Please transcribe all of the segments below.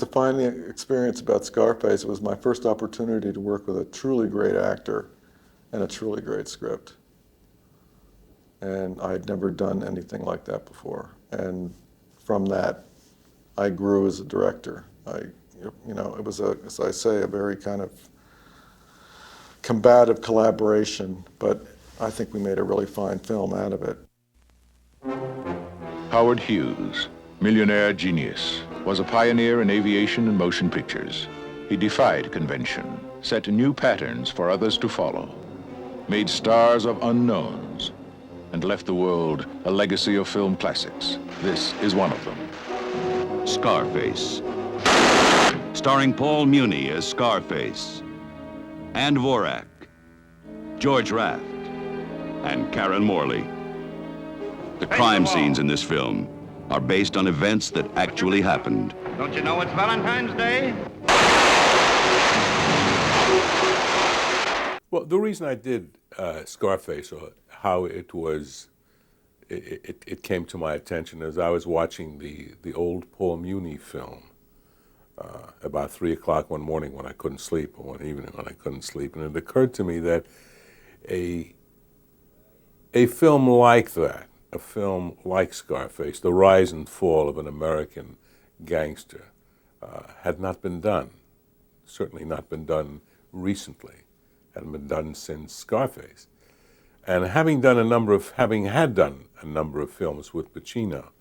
Defining experience about Scarface, it was my first opportunity to work with a truly great actor and a truly great script. And I had never done anything like that before. And from that, I grew as a director. It was, as I say, a very kind of combative collaboration, but I think we made a really fine film out of it. Howard Hughes, millionaire genius, was a pioneer in aviation and motion pictures. He defied convention, set new patterns for others to follow, made stars of unknowns, and left the world a legacy of film classics. This is one of them. Scarface. Starring Paul Muni as Scarface, and Dvorak, George Raft, and Karen Morley. The crime scenes in this film are based on events that actually happened. Don't you know it's Valentine's Day? Well, the reason I did Scarface, or how it came to my attention, is I was watching the old Paul Muni film about 3 o'clock one morning when I couldn't sleep, or one evening when I couldn't sleep, and it occurred to me that a film like that, a film like Scarface, the rise and fall of an American gangster, had not been done. Certainly not been done recently. Hadn't been done since Scarface. And having had done a number of films with Pacino,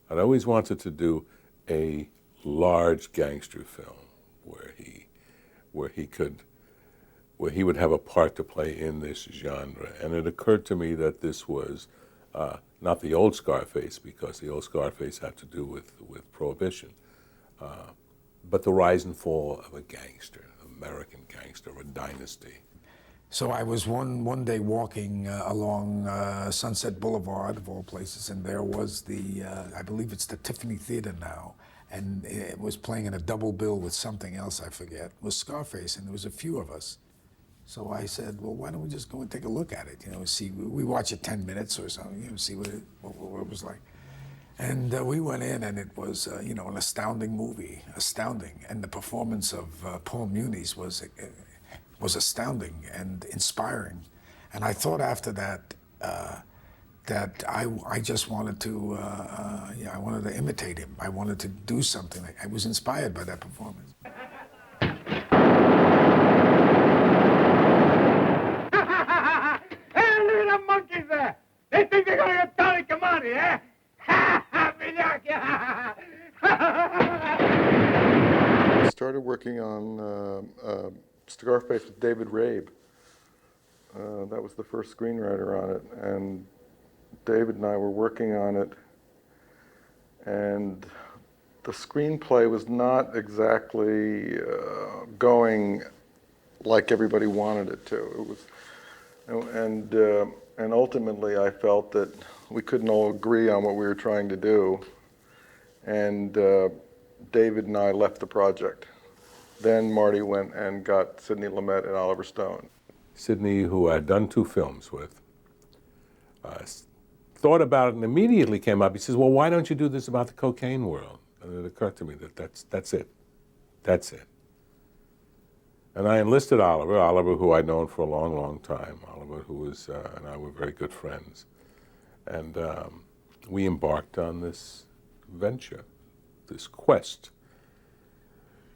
I'd always wanted to do a large gangster film where he would have a part to play in this genre. And it occurred to me that this was not the old Scarface, because the old Scarface had to do with Prohibition, but the rise and fall of a gangster, American gangster, a dynasty. So I was one day walking along Sunset Boulevard, of all places, and there was I believe it's the Tiffany Theater now, and it was playing in a double bill with something else, I forget. It was Scarface, and there was a few of us. So I said, well, why don't we just go and take a look at it? See, we watch it 10 minutes or something, see what it was like. And we went in, and it was, an astounding movie, astounding. And the performance of Paul Muniz was astounding and inspiring. And I thought after that, that I just wanted to, I wanted to imitate him. I wanted to do something. I was inspired by that performance. Monkeys there! They think they're gonna get Tony Camani, eh? I started working on Scarface with David Rabe. That was the first screenwriter on it, and David and I were working on it, and the screenplay was not exactly going like everybody wanted it to. It was, and ultimately I felt that we couldn't all agree on what we were trying to do, and David and I left the project. Then Marty went and got Sidney Lumet and Oliver Stone. Sidney, who I'd done 2 films with, thought about it and immediately came up. He says, well, why don't you do this about the cocaine world? And it occurred to me that that's it. That's it. And I enlisted Oliver, who I'd known for a long, long time. Oliver, who and I were very good friends. And we embarked on this venture, this quest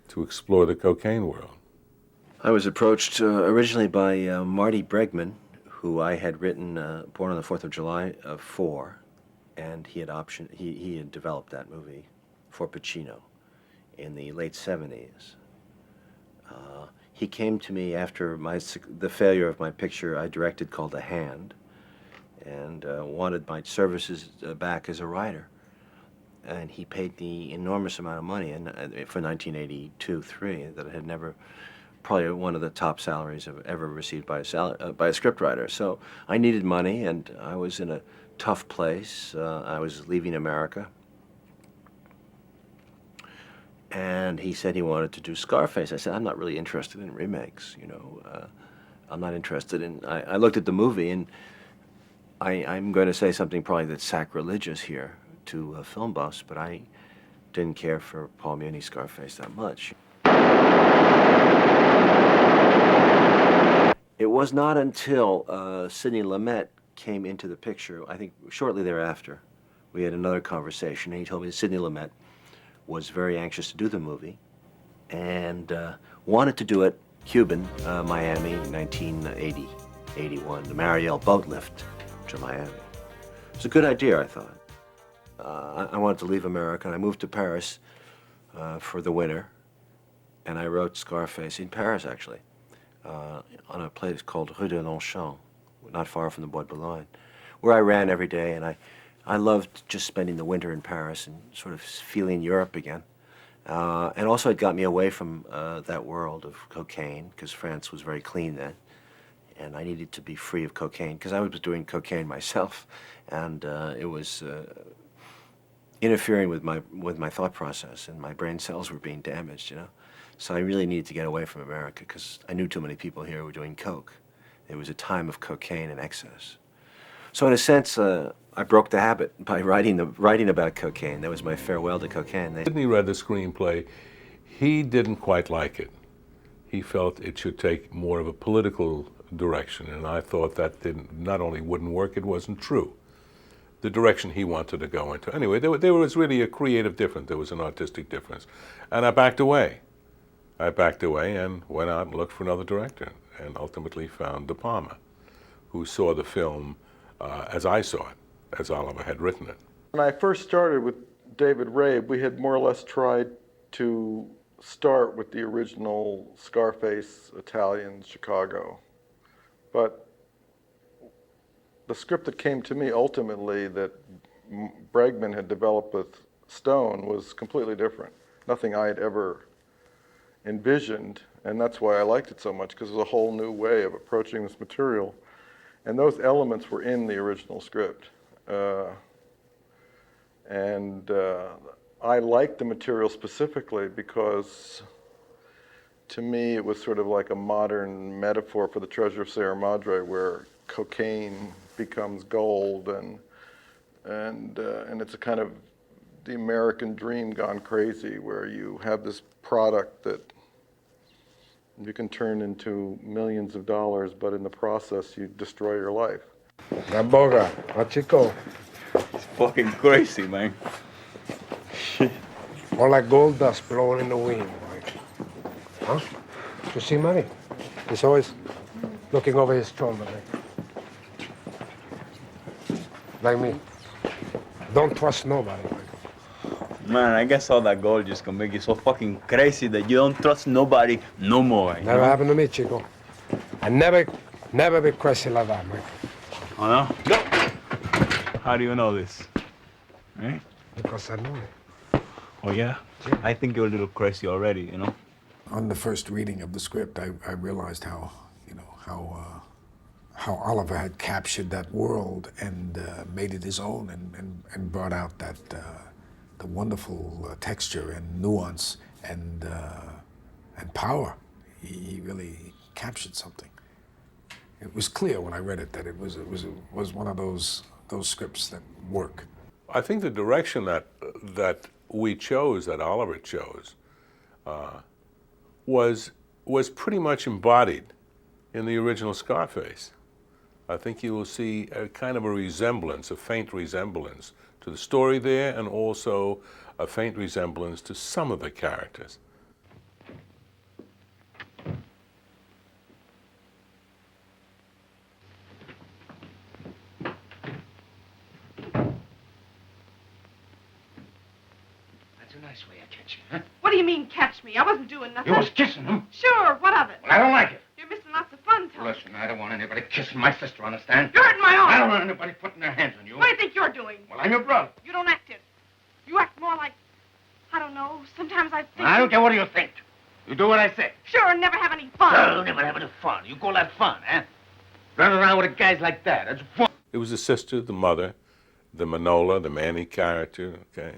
to explore the cocaine world. I was approached originally by Marty Bregman, who I had written Born on the 4th of July for, and he had developed that movie for Pacino in the late 70s. He came to me after the failure of my picture I directed called A Hand, and wanted my services back as a writer. And he paid the enormous amount of money for 1982-3 that I had never, probably one of the top salaries I've ever received by a scriptwriter. So I needed money, and I was in a tough place. I was leaving America. And he said he wanted to do Scarface. I said, I'm not really interested in remakes, I'm not interested in... I looked at the movie, and I'm going to say something probably that's sacrilegious here to film buffs, but I didn't care for Paul Muni's Scarface that much. It was not until Sidney Lumet came into the picture, I think shortly thereafter, we had another conversation, and he told me that Sidney Lumet was very anxious to do the movie and wanted to do it Cuban, Miami, 1980, 81, the Mariel boat lift to Miami. It was a good idea, I thought. I wanted to leave America, and I moved to Paris for the winter, and I wrote Scarface in Paris, actually, on a place called Rue de Longchamp, not far from the Bois de Boulogne, where I ran every day, and I loved just spending the winter in Paris and sort of feeling Europe again. And also it got me away from that world of cocaine, because France was very clean then, and I needed to be free of cocaine, because I was doing cocaine myself, and it was interfering with my thought process, and my brain cells were being damaged, you know. So I really needed to get away from America, because I knew too many people here who were doing coke. It was a time of cocaine and excess. So in a sense, I broke the habit by writing about cocaine. That was my farewell to cocaine. Sidney read the screenplay. He didn't quite like it. He felt it should take more of a political direction, and I thought that not only wouldn't work, it wasn't true. The direction he wanted to go into. Anyway, there was really a creative difference. There was an artistic difference. And I backed away. I backed away and went out and looked for another director, and ultimately found De Palma, who saw the film as I saw it, as Oliver had written it. When I first started with David Rabe, we had more or less tried to start with the original Scarface, Italian, Chicago. But the script that came to me ultimately that Bregman had developed with Stone was completely different. Nothing I had ever envisioned, and that's why I liked it so much, because it was a whole new way of approaching this material. And those elements were in the original script. I liked the material specifically because, to me, it was sort of like a modern metaphor for the Treasure of Sierra Madre, where cocaine becomes gold, and it's a kind of the American dream gone crazy, where you have this product that you can turn into millions of dollars, but in the process, you destroy your life. La boga, chico. It's fucking crazy, man. All like gold dust blowing in the wind, like. Huh? You see, Manny? He's always looking over his shoulder, like me. Don't trust nobody, like. Man, I guess all that gold just can make you so fucking crazy that you don't trust nobody no more. Never happened to me, Chico. I never be crazy like that, man. Oh, no? No. How do you know this? Eh? Because I know it. Oh, yeah? I think you're a little crazy already, you know? On the first reading of the script, I realized how Oliver had captured that world and made it his own, and brought out that the wonderful texture and nuance and power. He really captured something. It was clear when I read it that it was one of those scripts that work. I think the direction that we chose, that Oliver chose, was pretty much embodied in the original Scarface. I think you will see a kind of a resemblance, a faint resemblance to the story there, and also a faint resemblance to some of the characters. That's a nice way of catching, huh? What do you mean, catch me? I wasn't doing nothing. You was kissing him. Sure, what of it? Well, I don't like it. You're missing lots of fun, Tom. Listen, I don't want anybody kissing my sister, understand? You're hurting my arm. I don't want anybody putting their hands on you. What do you think you're doing? Well, I'm your brother. You don't act it. You act more like, I don't know, sometimes I think... I don't care what you think. You do what I say. Sure, and never have any fun. No, never have any fun. You call that fun, huh? Running around with guys like that, that's fun. It was the sister, the mother, the Manola, the Manny character, okay?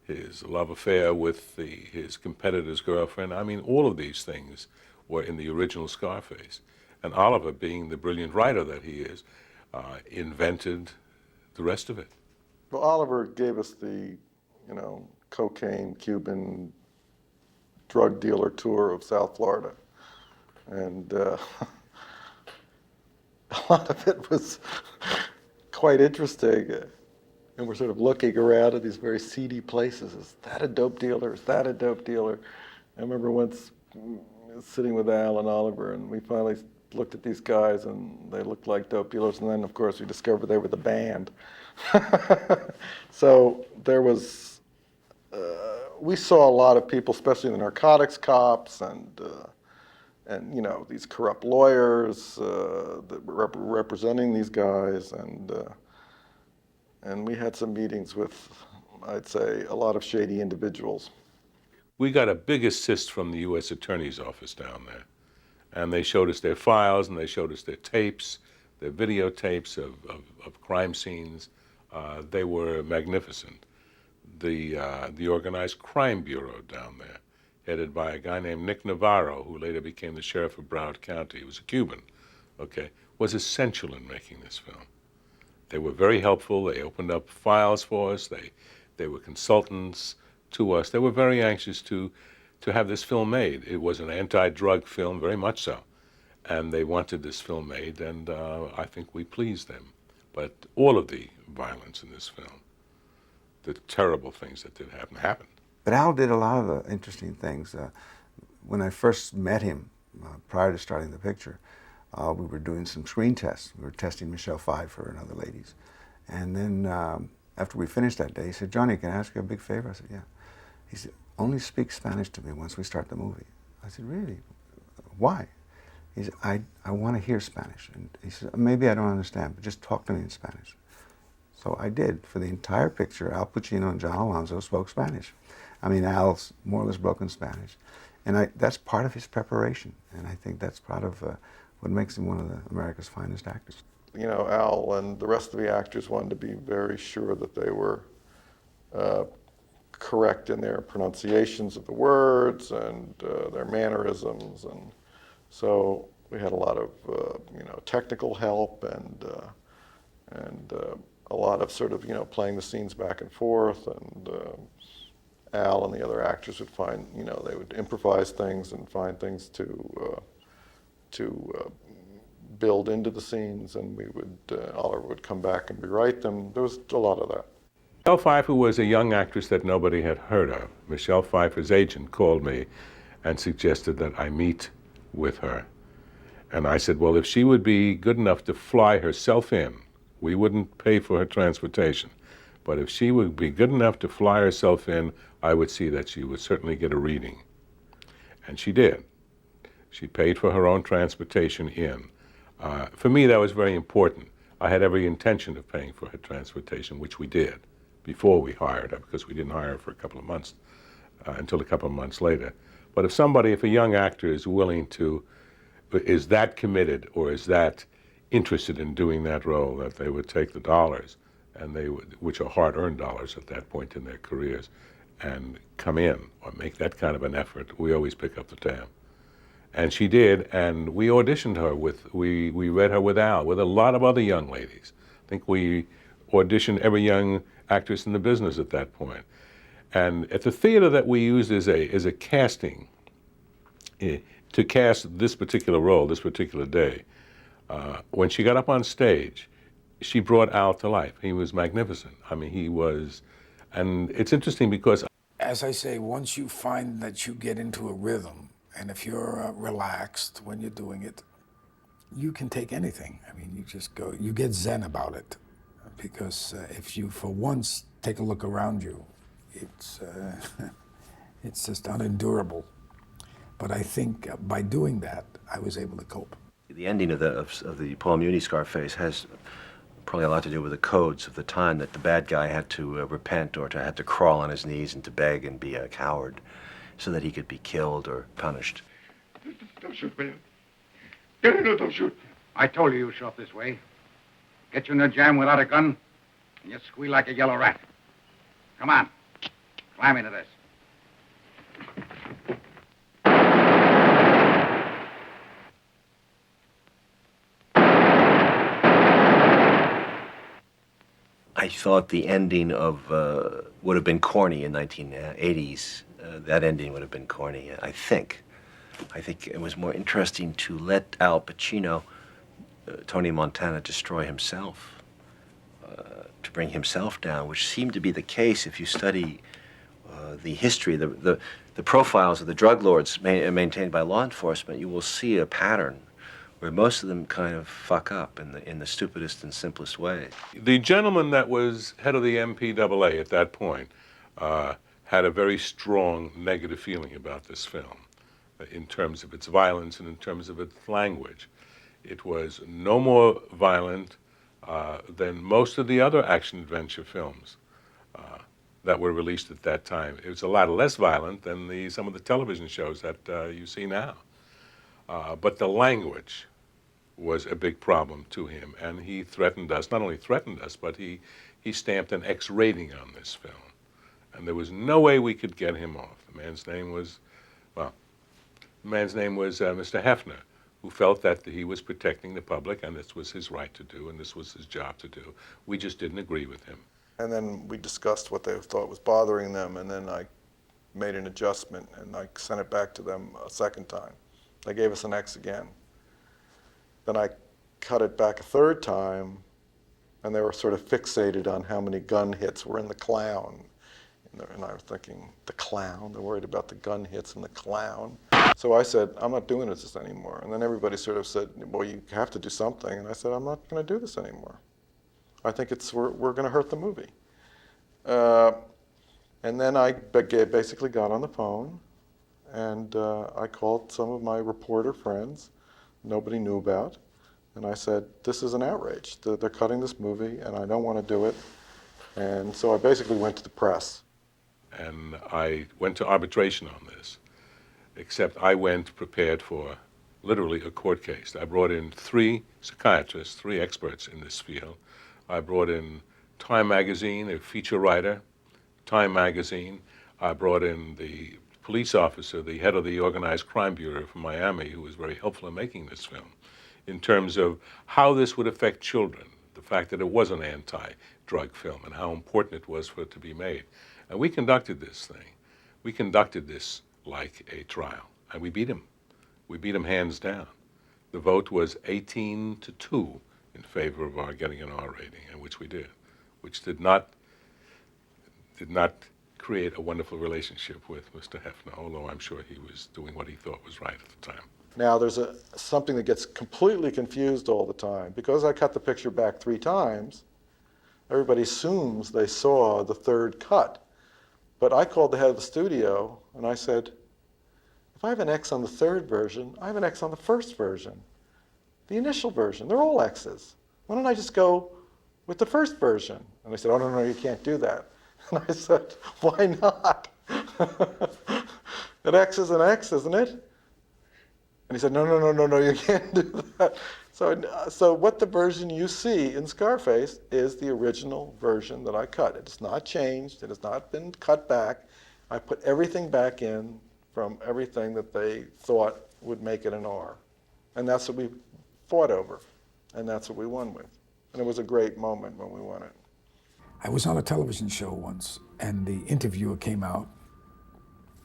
His love affair with his competitor's girlfriend. I mean, all of these things were in the original Scarface. And Oliver, being the brilliant writer that he is, invented the rest of it. Well, Oliver gave us the, cocaine Cuban drug dealer tour of South Florida. And a lot of it was quite interesting. And we're sort of looking around at these very seedy places. Is that a dope dealer? Is that a dope dealer? I remember once sitting with Al and Oliver, and we finally looked at these guys, and they looked like dope dealers. And then, of course, we discovered they were the band. So there was, we saw a lot of people, especially the narcotics cops, and you know, these corrupt lawyers that were representing these guys, and we had some meetings with, I'd say, a lot of shady individuals. We got a big assist from the U.S. Attorney's Office down there. And they showed us their files, and they showed us their tapes, their videotapes of crime scenes. They were magnificent. The Organized Crime Bureau down there, headed by a guy named Nick Navarro, who later became the sheriff of Broward County, he was a Cuban, okay, was essential in making this film. They were very helpful. They opened up files for us. They were consultants to us. They were very anxious to have this film made. It was an anti-drug film, very much so. And they wanted this film made, and I think we pleased them. But all of the violence in this film, the terrible things that did happen, happened. But Al did a lot of the interesting things. When I first met him, prior to starting the picture, we were doing some screen tests. We were testing Michelle Pfeiffer and other ladies. And then after we finished that day, he said, "Johnny, can I ask you a big favor?" I said, "Yeah." He said, "Only speak Spanish to me once we start the movie." I said, "Really? Why?" He said, I want to hear Spanish. And he said, "Maybe I don't understand, but just talk to me in Spanish." So I did. For the entire picture, Al Pacino and John Alonzo spoke Spanish. I mean, Al's more or less broken Spanish. And that's part of his preparation. And I think that's part of what makes him one of America's finest actors. You know, Al and the rest of the actors wanted to be very sure that they were correct in their pronunciations of the words and their mannerisms. And so we had a lot of, you know, technical help and a lot of sort of, you know, playing the scenes back and forth. And Al and the other actors would find, you know, they would improvise things and find things to build into the scenes, and we would, Oliver would come back and rewrite them. There was a lot of that. Michelle Pfeiffer was a young actress that nobody had heard of. Michelle Pfeiffer's agent called me and suggested that I meet with her. And I said, well, if she would be good enough to fly herself in, we wouldn't pay for her transportation. But if she would be good enough to fly herself in, I would see that she would certainly get a reading. And she did. She paid for her own transportation in. For me, that was very important. I had every intention of paying for her transportation, which we did before we hired her, because we didn't hire her for a couple of months, until a couple of months later. But if a young actor is willing to, is that committed or is that interested in doing that role, that they would take the dollars, and they would, which are hard-earned dollars at that point in their careers, and come in or make that kind of an effort, we always pick up the tab. And she did, and we auditioned her we read her with Al, with a lot of other young ladies. I think we auditioned every young actress in the business at that point. And at the theater that we used as a casting, to cast this particular role, this particular day, when she got up on stage, she brought Al to life. He was magnificent. I mean, he was, and it's interesting because... As I say, once you find that you get into a rhythm, and if you're relaxed when you're doing it, you can take anything. I mean, you just go, you get zen about it. Because if you, for once, take a look around you, it's just unendurable. But I think by doing that, I was able to cope. The ending of the Paul Muni Scarface has probably a lot to do with the codes of the time, that the bad guy had to repent or had to crawl on his knees and to beg and be a coward so that he could be killed or punished. Don't shoot, William. No, don't shoot. I told you show up this way. Get you in a jam without a gun, and you squeal like a yellow rat. Come on. Climb into this. I thought the ending of would have been corny in 1980s. That ending would have been corny, I think. I think it was more interesting to let Al Pacino, Tony Montana, destroy himself, to bring himself down, which seemed to be the case if you study the history, the profiles of the drug lords maintained by law enforcement. You will see a pattern where most of them kind of fuck up in the stupidest and simplest way. The gentleman that was head of the MPAA at that point had a very strong negative feeling about this film in terms of its violence and in terms of its language. It was no more violent than most of the other action-adventure films that were released at that time. It was a lot less violent than some of the television shows that you see now. But the language was a big problem to him, and he threatened us, not only threatened us, but he stamped an X rating on this film. And there was no way we could get him off. The man's name was Mr. Hefner, who felt that he was protecting the public, and this was his right to do, and this was his job to do. We just didn't agree with him. And then we discussed what they thought was bothering them, and then I made an adjustment, and I sent it back to them a second time. They gave us an X again. Then I cut it back a third time, and they were sort of fixated on how many gun hits were in the clown. And I was thinking, the clown? They're worried about the gun hits and the clown. So I said, I'm not doing this anymore. And then everybody sort of said, well, you have to do something. And I said, I'm not going to do this anymore. I think we're going to hurt the movie. And then I basically got on the phone, and I called some of my reporter friends nobody knew about, and I said, this is an outrage. They're cutting this movie, and I don't want to do it. And so I basically went to the press. And I went to arbitration on this, except I went prepared for literally a court case. I brought in 3 psychiatrists, 3 experts in this field. I brought in Time Magazine, a feature writer, Time Magazine. I brought in the police officer, the head of the Organized Crime Bureau from Miami, who was very helpful in making this film, in terms of how this would affect children, the fact that it was an anti-drug film, and how important it was for it to be made. And we conducted this thing. We conducted this like a trial, and we beat him. We beat him hands down. The vote was 18-2 in favor of our getting an R rating, and which we did, which did not create a wonderful relationship with Mr. Hefner, although I'm sure he was doing what he thought was right at the time. Now, there's something that gets completely confused all the time. Because I cut the picture back 3 times, everybody assumes they saw the third cut. But I called the head of the studio, and I said, if I have an X on the third version, I have an X on the first version. The initial version, they're all X's. Why don't I just go with the first version? And they said, oh, no, you can't do that. And I said, why not? An X is an X, isn't it? And he said, no, you can't do that. So what the version you see in Scarface is the original version that I cut. It has not changed. It has not been cut back. I put everything back in from everything that they thought would make it an R. And that's what we fought over. And that's what we won with. And it was a great moment when we won it. I was on a television show once, and the interviewer came out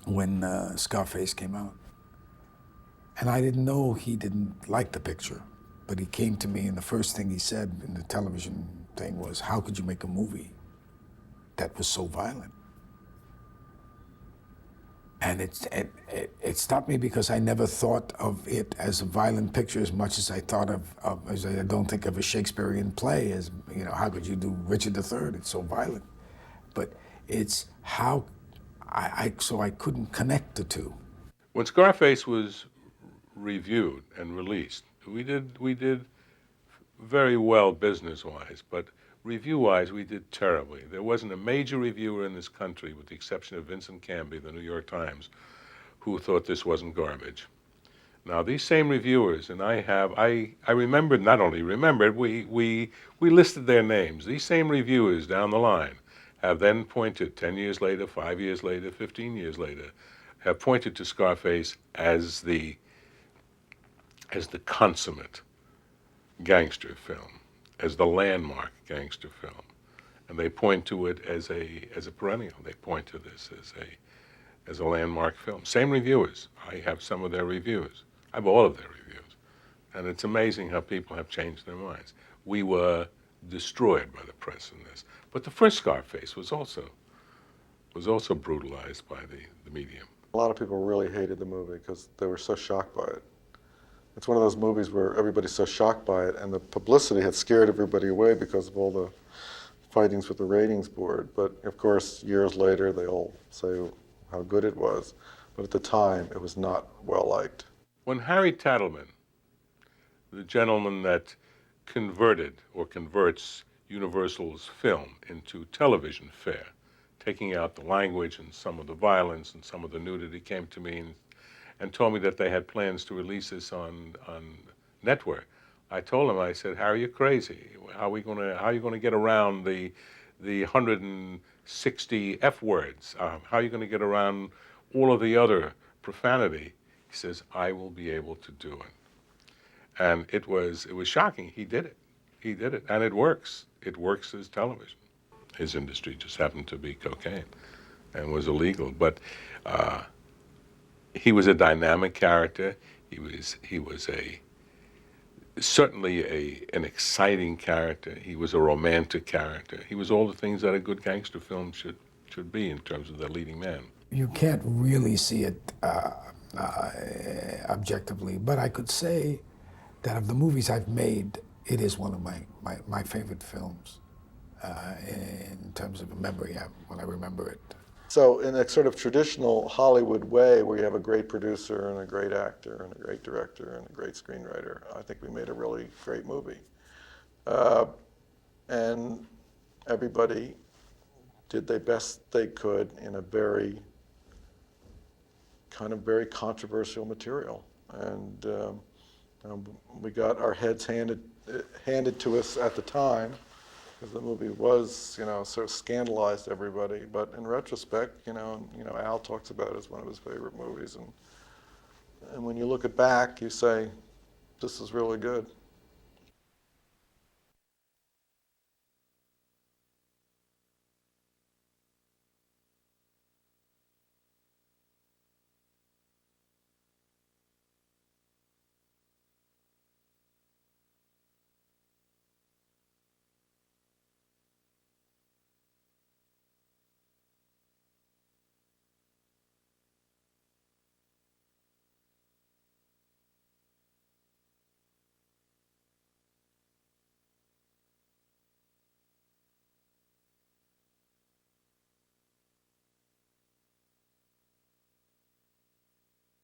when Scarface came out. And I didn't know he didn't like the picture, but he came to me, and the first thing he said in the television thing was, how could you make a movie that was so violent? And it stopped me because I never thought of it as a violent picture as much as I thought as I don't think of a Shakespearean play as, how could you do Richard III? It's so violent. But it's how so I couldn't connect the two. When Scarface was reviewed and released, we did very well business-wise, but review-wise, we did terribly. There wasn't a major reviewer in this country, with the exception of Vincent Canby, the New York Times, who thought this wasn't garbage. Now, these same reviewers, and I remembered, not only remembered, we listed their names. These same reviewers down the line have then pointed 10 years later, 5 years later, 15 years later, have pointed to Scarface as the consummate gangster film, as the landmark gangster film. And they point to it as a perennial. They point to this as a landmark film. Same reviewers. I have some of their reviews. I have all of their reviews. And it's amazing how people have changed their minds. We were destroyed by the press in this. But the first Scarface was also brutalized by the medium. A lot of people really hated the movie because they were so shocked by it. It's one of those movies where everybody's so shocked by it, and the publicity had scared everybody away because of all the fightings with the ratings board. But of course, years later, they all say how good it was. But at the time, it was not well liked. When Harry Tattleman, the gentleman that converted or converts Universal's film into television fare, taking out the language and some of the violence and some of the nudity, came to me and told me that they had plans to release this on network. I told him, I said, Harry, you're crazy. How are you going to get around the 160 F words? How are you going to get around all of the other profanity? He says, I will be able to do it. And it was shocking. He did it, and it works. It works as television. His industry just happened to be cocaine and was illegal. But he was a dynamic character. He was certainly an exciting character. He was a romantic character. He was all the things that a good gangster film should be in terms of the leading man. You can't really see it objectively, but I could say that of the movies I've made, it is one of my favorite films in terms of memory, when I remember it. So in a sort of traditional Hollywood way, where you have a great producer and a great actor and a great director and a great screenwriter, I think we made a really great movie. And everybody did their best they could in a very controversial material. And we got our heads handed to us at the time, because the movie was, sort of scandalized everybody. But in retrospect, Al talks about it as one of his favorite movies. And when you look it back, you say, this is really good.